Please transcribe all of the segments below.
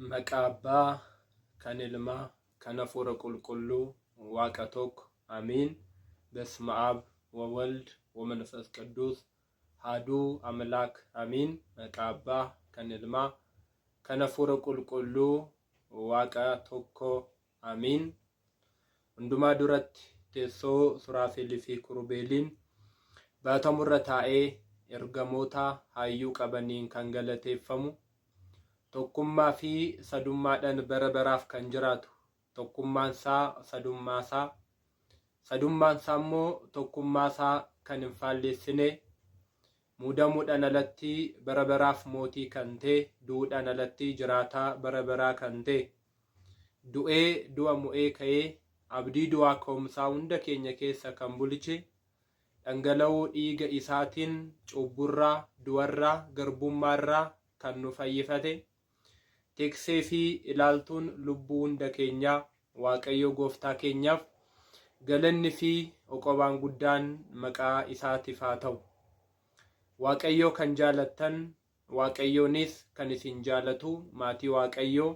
Maqaa Abbaa, kan Ilmaa, kan Hafuura Qulqulluu, Waaqa tokko አሜን። በስመ አብ ወወልድ ወመንፈስ ቅዱስ አሐዱ አምላክ አሜን። Maqaa Abbaa, kan Ilmaa, kan Hafuura Qulqulluu, Waaqa tokko አሜን። Hundumaa duratti teessoo Suraafelii fi Kirubeeliin baatamurra taa'ee ergamoota hayyuu qabaniin kan galateeffamu, tokkummaa fi sadummaadhaan bara baraaf kan jiraatu, tokkummaan isaa sadummaan isaa immoo tokkummaa isaa kan hin faalleessine, muudamuudhaan alatti bara baraaf mootii kan ta'e, du'uudhaan alatti jiraataa bara baraa kan ta'e, du'ee du'a mu'ee ka'ee abdii du'aa ka'umsaa hunda keenya keessa kan bulche, dhangala'uu dhiiga isaatiin cubburraa, du'arraa, garbummaarraa kan nu fayyifate, tiksee fi ilaaltuun lubbuu hunda keenyaa Waaqayyo Gooftaa keenyaaf galanni fi oqobaan guddaan maqaa isaatiif haa ta'u. Waaqayyo kan jaalattan, Waaqayyoonis kan isin jaalatu maatii Waaqayyoo,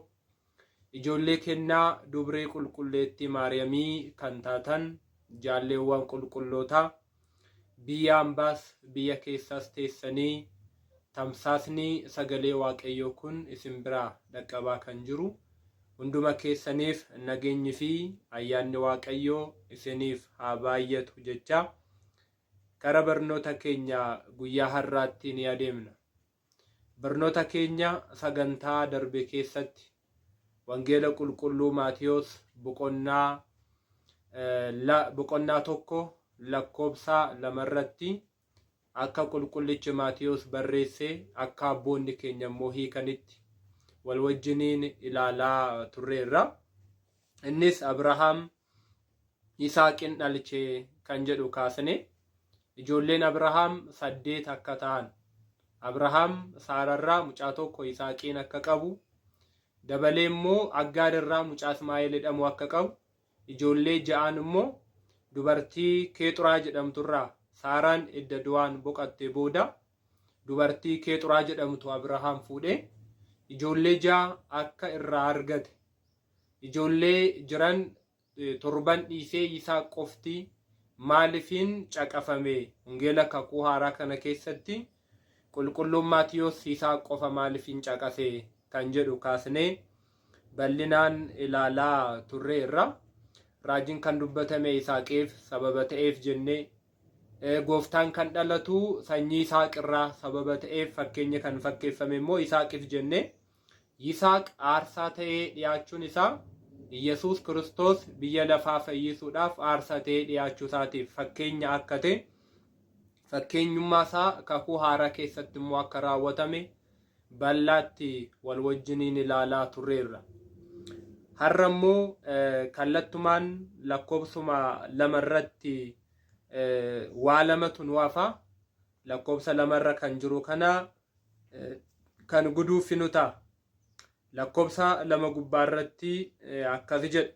ijoollee kennaa dubree qulqulleettii Maariyaamii kan taatan jaalleewwan qulqullootaa, biyya ambaas biyya keessaas teessanii tamsaasni sagalee Waaqayyoo kun isin biraa dhaqqabaa kan jiru, hunduma keessaniif nageenyi fi ayyaanni Waaqayyoo isiniif haa baay'atu jecha gara barnoota keenya guyyaa har'aatti ni adeemna. Barnoota keenya sagantaa darbe keessatti wangeela qulqulluu Maatiyos boqonnaa tokko lakkoobsa 2 irratti akka qulqullichi Maatiyos barreesse akka abboonni keenya immoo hiikanitti wal wajjiniin ilaalaa turreerra. Innis Abrahaam Yisaaqin dhalche kan jedhu kaasne, ijoolleen Abrahaam 8 akka ta'an, Abrahaam Saararraa mucaa tokko Yisaaqiin akka qabu, dabalee immoo Aggaararraa mucaa Ismaa'eel jedhamu akka qabu, ijoollee 6 immoo dubartii Keexuraa jedhamturraa Saaraan edda du'aan boqattee booda dubartii Keexuraa jedhamtu Abrahaam fuudhee ijoollee 6 akka irraa argate, ijoollee jiran 7 dhiisee Yisaaq qofti maaliifin caqafame? Wangeela kakuu haaraa kana keessatti qulqulluun Maatiyos Yisaaq qofa maaliifin caqase kan jedhu kaasnee bal'inaan ilaalaa turreerra. Raajiin kan dubbatame Yisaaqiif sababa ta'eef jennee, gooftaan kan dhalatu sanyii Yisaaq irraa sababa ta'eef fakkeenya kan fakkeeffame immoo Yisaaqiif jennee, Yisaaq aarsaa ta'ee dhiyaachuun isaa Iyesuus Kiristoos biyya lafaa fayyisuudhaaf aarsaa ta'ee dhiyaachuu isaatiif fakkeenya akka ta'e, fakkeenyummaa isaa kakuu haaraa keessatti immoo akka raawwatame bal'aatti wal wajjiniin ilaalaa turreerra. Har'a immoo kallattumaan lakkoobsuma 2 irratti waa lamatu nu hafa. Lakkoobsa 2 irra kan jiru kana kan guduufi nu ta'a. Lakkoobsa 2 gubbaa irratti akkas jedha,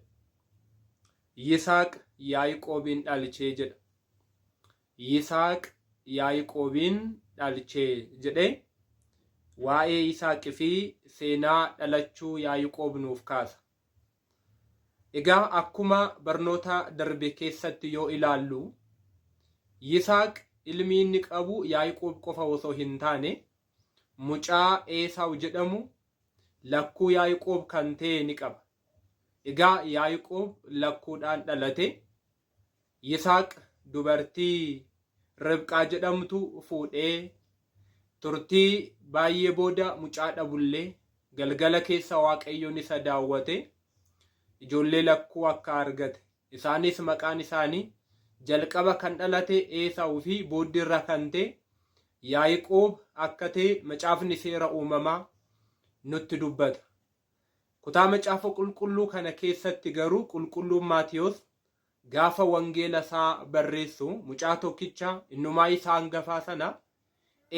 Yisaaq Yaaqoobiin dhalchee jedha. Yisaaq Yaaqoobiin dhalchee jedhee waa'ee Yisaaqii fi seenaa dhalachuu Yaaqoob nuuf kaasa. Egaa akkuma barnoota darbe keessatti yoo ilaallu, Yisaaq ilmi inni qabu Yaaqoob qofa osoo hin taane mucaa Esaaw jedhamu lakkuu Yaaqoob kan ta'e ni qaba. Egaa Yaaqoob lakkuudhaan dhalate, Yisaaq dubartii Ribqaa jedhamtu fuudhee turtii baay'ee booda mucaa dhabullee galgala keessa Waaqayyoon isa daawwate ijoollee lakkuu akka argate. Isaanis maqaan isaanii jalqaba kan dhalate Esaaw fi booddeerra kan ta'e Yaaqoob akka ta'e macaafni seera uumamaa nutti dubbata. Kutaa macaafa qulqulluu kana keessatti garuu qulqulluun Maatiyos gaafa wangeela isaa barreessu mucaa tokkicha innumaa isaa hangafaa sana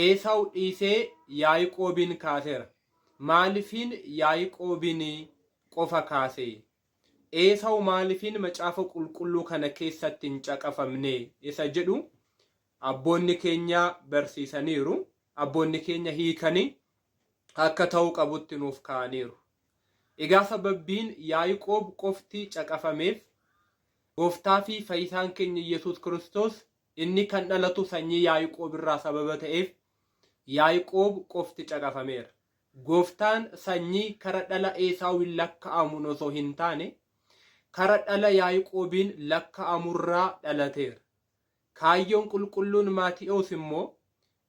Esaaw dhiisee Yaaqoobin kaaseera. Maaliifin Yaaqoobin qofa kaase? Esaaw maaliifin macaafa qulqulluu kana keessatti hin caqafamne isa jedhu abboonni keenya barsiisaniiru. Abboonni keenya hiikanii akka ta'uu qabutti nuuf kaaniiru. Egaa sababbiin Yaaqoob qofti caqafameef gooftaa fi fayyisaan keenya Yesuus Kiristoos inni kan dhalatu sanyii Yaaqoob irraa sababa ta'eef Yaaqoob qofti caqafameera. Gooftaan sanyii kara dhala Esaawin lakka'amuun osoo hin taane kara dhala Yaaqoobiin lakka'amurraa dhalateera. Kaayyoon qulqulluun Maatiyoos immoo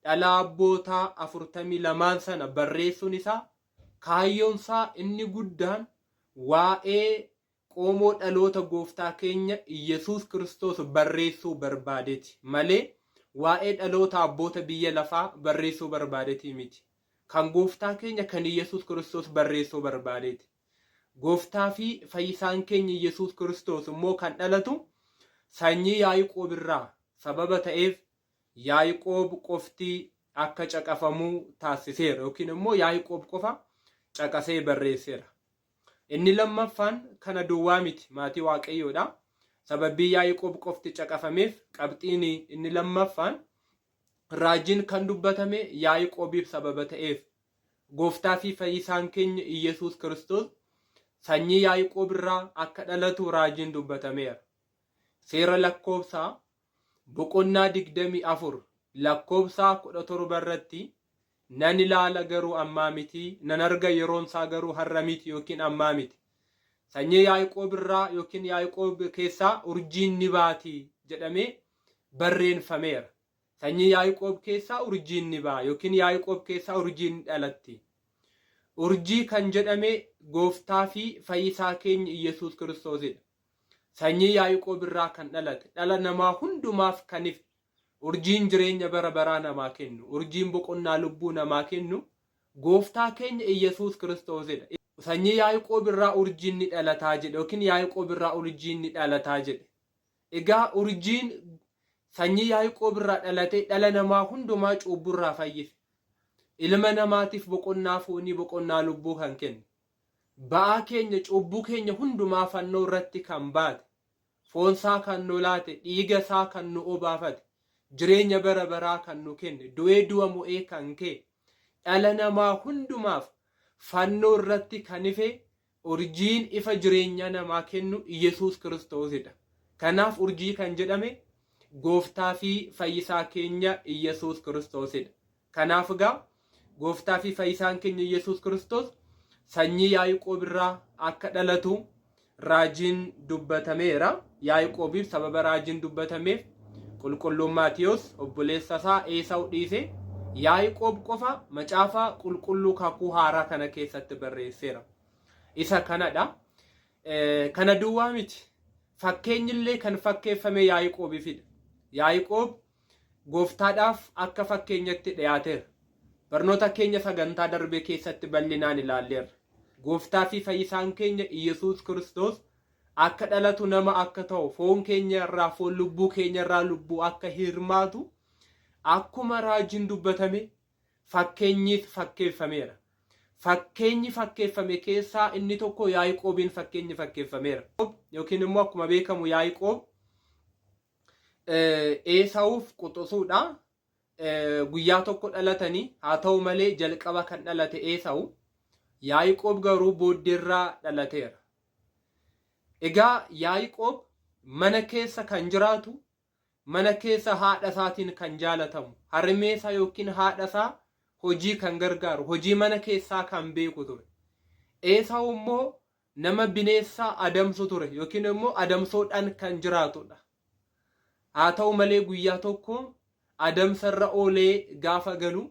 dhala abbootaa 42 sana barreessuun isaa kaayyoon isaa inni guddaan waa'ee qomoo dhaloota gooftaa keenya Yesuus Kiristoos barreessuu barbaadeeti malee waa'ee dhaloota abboota biyya lafaa barreessuu barbaadeeti miti. Kan gooftaa keenya kan Yesuus Kiristoos barreessuu barbaadeeti. Gooftaa fi fayyisaan keenya Yesuus Kiristoos immoo kan dhalatu sanyii Yaaqoob irraa sababa ta'eef Yaaqoob qofti akka caqafamuu taasiseera yookiin immoo Yaaqoob qofa caqasee barreesseera. Inni lammaffaan kana duwwaa miti maatii Waaqayyoodha. Sababbii Yaaqoob qofti caqafameef qabxiin inni lammaffaan raajiin kan dubbatame Yaaqoobiif sababa ta'eef gooftaa fi fayyisaan keenya Yesuus Kiristoos sanyii Yaaqoob irraa akka dhalatu raajiin dubbatameera. Seera lakkoobsaa boqonnaa 24 lakkoobsaa 17 irratti nan ilaala garuu ammaa miti, nan arga yeroon isaa garuu har'a miti yookiin ammaa miti. Sanyii Yaaqoob irraa yookiin Yaaqoob keessaa urjiin ni baati jedhamee barreeffameera. Sanyii Yaaqoob keessaa urjiin ni baa yookiin Yaaqoob keessaa urjiin ni dhalatti. Urjii kan jedhame gooftaa fi fayyisaa keenya Yesuus Kiristoosidha. Sanyii Yaaqoob irraa kan dhalate dhala namaa hundumaaf kanif urjiin jireenya bara baraa namaa kennu, urjiin boqonnaa lubbuu namaa kennu gooftaa keenya Yesuus Kiristoosidha. Sanyii Yaaqoob irraa urjiin ni dhalataa jedhe yookiin Yaaqoob irraa urjiin ni dhalataa jedhe. Egaa urjiin sanyii Yaaqoob irraa dhalate dhala namaa hundumaa cubburraa fayyise. Ilma namaatiif boqonnaa foonii boqonnaa lubbuu kan kenne. Ba'aa keenya cubbuu keenya hundumaa fannoo irratti kan baate, foonsaa kan nu laate, dhiiga isaa kan nu obaafate, jireenya bara baraa kan nu kenne, du'ee du'a mo'ee kan kee dhala namaa hundumaaf fannoo irratti kan ife urjiin ifa jireenya namaa kennu Yesuus Kiristoosidha. Kanaaf urjii kan jedhame gooftaa fi fayyisaa keenya Yesuus Kiristoosidha. Kanaaf egaa gooftaa fi fayyisaan keenya Yesuus Kiristoos sanyii Yaaqoob irraa akka dhalatu raajiin dubbatameera. Yaaqoobiif sababa raajiin dubbatameef qulqulluun Maatiyoos obboleessa isaa Esawu dhiise Yaaqoob qofa macaafa qulqulluu kakuu haaraa kana keessatti barreesseera. Isa kanadha. Kana duwwaa miti. Fakkeenyillee kan fakkeeffame Yaaqoobiifidha. Yaaqoob gooftaadhaaf akka fakkeenyatti dhiyaateera. Barnoota keenya sagantaa darbe keessatti bal'inaan ilaalleerra. Gooftaa fi fayyisaan keenya Yesuus Kiristoos akka dhalatu nama akka ta'u, foon keenya irraa foon, lubbuu keenya irraa lubbuu akka hirmaatu akkuma raajiin dubbatame fakkeenyiif fakkeeffameera. Fakkeenyi fakkeeffame keessaa inni tokko Yaaqoobiin fakkeenyi fakkeeffameera. Yookiin immoo akkuma beekamu Yaaqoob Esawuuf quxisuudha. Guyyaa tokko dhalatanii haa ta'u malee jalqaba kan dhalate Esawu, Yaaqoob garuu booddeerraa dhalateera. Egaa Yaaqoob mana keessa kan jiraatu, mana keessa haadha isaatiin kan jaalatamu, harmeessa yookiin haadha isaa hojii kan gargaaru, hojii mana keessaa kan beeku ture. Esawu immoo nama bineensa adamsu ture yookiin immoo adamsoodhaan kan jiraatudha. Haa ta'u malee guyyaa tokko adamsarra oolee gaafa galu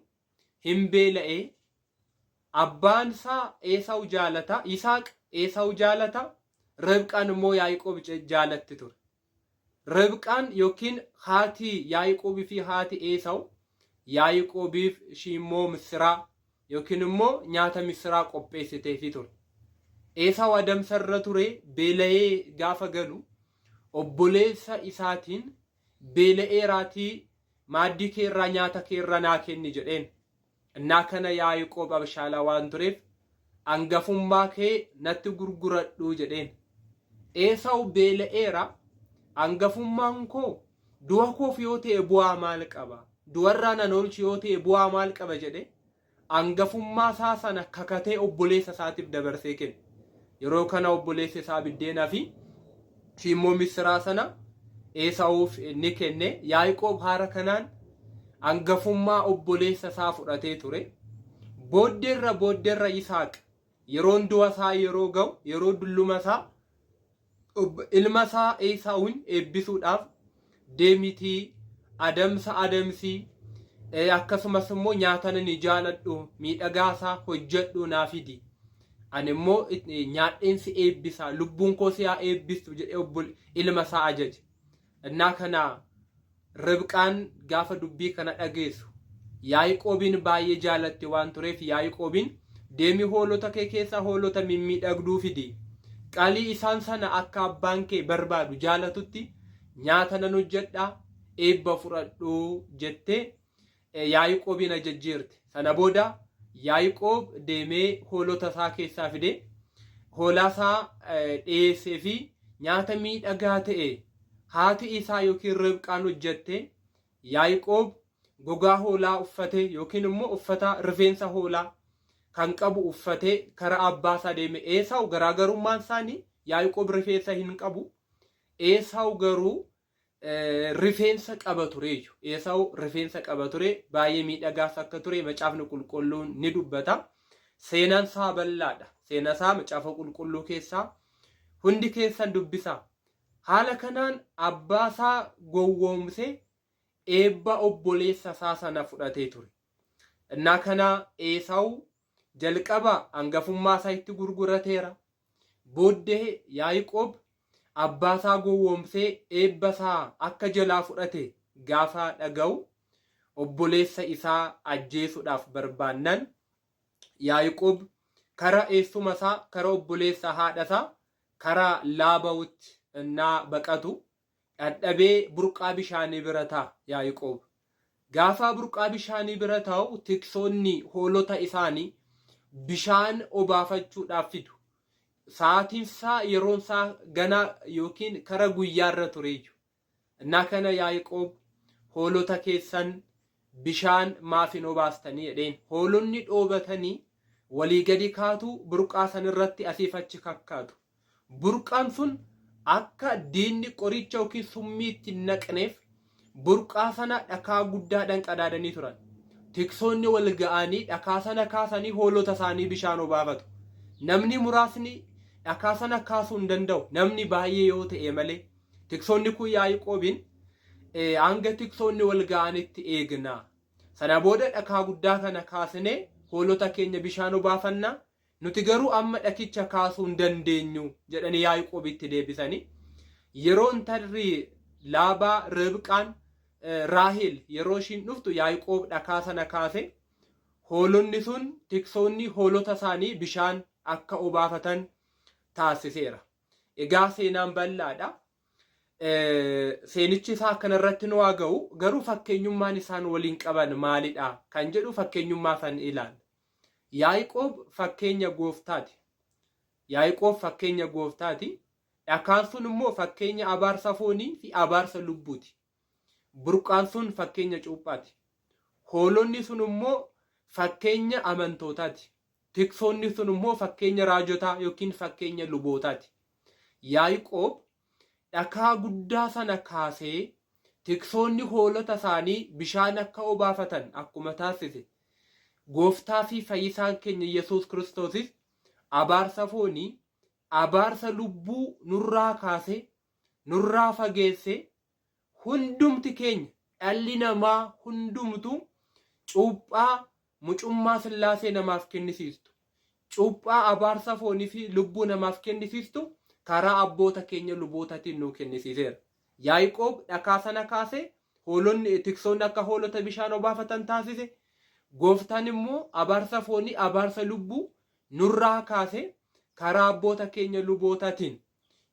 hin beela'ee abbaan isaa Esawu jaalata, Yisaaq Esawu jaalata, Ribqaan immoo Yaaqoob jaalatti ture. Ribqaan yookiin haati Yaaqoobii fi haati Esawu Yaaqoobiif immoo misiraa yookiin immoo nyaata misiraa qopheessiteefii ture. Esawu adamsarra ture beela'ee gaafa galu obboleessa isaatiin beela'eeraatii maaddii keerraa nyaata keerra naa kenni jedheen. Innaa kana Yaaqoob abshaala waan tureef hangafummaa kee natti gurguradhu jedheen. Esawu beela'eera, hangafummaan koo du'a koof yoo ta'e bu'aa maal qaba? Du'arraa nan oolchi yoo ta'e bu'aa maal qaba jedhe hangafummaa isaa sana kakatee obboleessa isaatiif dabarsee kenne. yeroo kana obboleessi isaa biddeenaa fi immoo missiraa sana Esaawuuf ni kenne. Yaaqoob haara kanaan hangafummaa obboleessa isaa fudhatee ture. Booddeerra Yisaaq yeroon du'a isaa yeroo ga'u yeroo dulluma isaa ilma isaa Esaawun eebbisuudhaaf deemitii adamsii akkasumas immoo nyaata ni jaaladhu miidhagaa isaa hojjedhu naaf fidi ani immoo nyaadheensi eebbisa lubbuun koo si haa eebbistu jedhee ilma isaa ajaje. Innaa kana Ribqaan gaafa dubbii kana dhageessu Yaaqoobin baay'ee jaalatti waan tureef Yaaqoobin deemi hoolota kee keessaa hoolota mimmiidhagduu fidi qalii isaan sana akka abbaan kee barbaadu jaalatutti nyaata nan hojjedha eebba fudhadhu jettee Yaaqoobin ajajjeerte. Sana booda Yaaqoob deemee hoolota isaa keessaa fide hoolaa isaa dhiyeessee fi nyaata miidhagaa ta'e haati isaa yookiin Ribqaan hojjette. Yaaqoob gogaa hoolaa uffatee yookiin immoo uffata rifeensa hoolaa kan qabu uffatee kara abbaa isaa deeme. Esaawu garaagarummaan isaanii Yaaqoob rifeensa hin qabu. Esaawu garuu rifeensa qaba ture. Esaawu rifeensa qaba ture baay'ee miidhagaas akka ture macaafni qulqulluun ni dubbata. Seenaan isaa bal'aadha. Seenaa isaa macaafa qulqulluu keessaa hundi keessan dubbisa. Haala kanaan abbaa isaa gowwoomsee eebba obboleessa isaa sana fudhatee ture. Innaa kana Esaawu jalqaba hangafummaa isaa itti gurgurateera. Booddee Yaaqoob abbaa isaa gowwoomsee eebba isaa akka jalaa fudhate gaafa dhaga'u obboleessa isaa ajjeesuudhaaf barbaannan Yaaqoob kara eessuma isaa kara obboleessa haadha isaa kara Laabawutti innaa baqatu dadhabee burqaa bishaanii bira ta'a. Yaaqoob gaafa burqaa bishaanii bira taa'u tiksoonni hoolota isaanii bishaan obaafachuudhaaf fidu. Sa'aatiin isaa yeroon isaa ganaa yookiin kara guyyaarra ture. Innaa kana Yaaqoob hoolota keessan bishaan maaf hin obaastanii jedheen. Hoolonni dhoobatanii walii gadi kaatu burqaa san irratti asiif achi kakkaatu. Burqaan sun akka diinni qoricha yookiin summii itti naqneef burqaa sana dhakaa guddaadhaan qadaadanii turan. Tiksoonni wal ga'anii dhakaa sana kaasanii hoolota isaanii bishaan obaafatu. Namni muraasni dhakaa sana kaasuu hin danda'u. Namni baay'ee yoo ta'e malee tiksoonni kun Yaaqoobiin hanga tiksoonni wal ga'anitti eegna. Sana booda dhakaa guddaa kana kaasnee hoolota keenya bishaan obaafannaa. Nuti garuu amma dhakicha kaasuu hin dandeenyu jedhanii Yaaqoobitti deebisanii. Yeroo intalli Laabaa Ribqaan Raahel yeroo ishiin dhuftu Yaaqoob dhakaa sana kaase hoolonni sun tiksoonni hoolota isaanii bishaan akka obaafatan taasiseera. Egaa seenaan bal'aadha. Seenichi isaa kanarratti nu haa ga'u garuu fakkeenyummaan isaan waliin qaban maalidha kan jedhu fakkeenyummaa san ilaalla. Yaaqoob fakkeenya gooftaati. Yaaqoob fakkeenya gooftaati. Dhakaan sun immoo fakkeenya abaarsa foonii fi abaarsa lubbuuti. Burqaan sun fakkeenya cuuphaati. Hoolonni sun immoo fakkeenya amantootaati. Tiksoonni sun immoo fakkeenya raajotaa yookiin fakkeenya lubootaati. Yaaqoob dhakaa guddaa sana kaasee tiksoonni hoolota isaanii bishaan akka obaafatan akkuma taasise. Gooftaa fi fayyisaan keenya Yesuus Kiristoosis abaarsa foonii, abaarsa lubbuu nurraa kaasee, nurraa fageessee hundumti keenya dhalli namaa hundumtu cuuphaa mucummaa Sillaasee namaaf kennisiistu. Cuuphaa abaarsa foonii fi lubbuu namaaf kennisiistu karaa abboota keenya lubootaatiin nuu kennisiiseera. Yaaqoob dhakaa sana kaasee hoolonni tiksoonni akka hoolota bishaan obaafatan taasise. Gooftaan immoo abaarsa foonii abaarsa lubbuu nurraa kaasee karaa abboota keenya lubootaatiin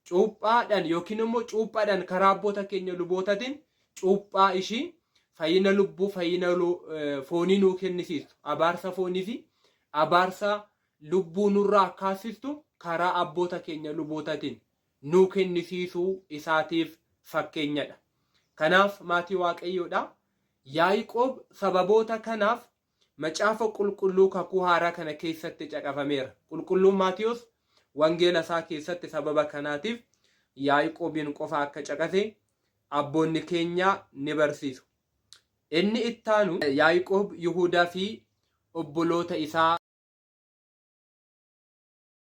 cuuphaadhaan yookiin immoo cuuphaadhaan karaa abboota keenya lubootaatiin cuuphaa ishii fayyina lubbuu fayyina foonii nuu kennisiistu. Abaarsa foonii fi abaarsa lubbuu nurraa kaasistu karaa abboota keenya lubootaatiin nuu kennisiisuu isaatiif fakkeenyadha. Kanaaf maatii Waaqayyoodha. Yaaqoob sababoota kanaaf macaafa qulqulluu kakuu haaraa kana keessatti caqafameera. Qulqulluun Maatiyos wangeela isaa keessatti sababa kanaatiif Yaaqoobiin qofa akka caqase abboonni keenya ni barsiisu. Inni ittaanu Yaaqoob Yihuudaa fi obboloota isaa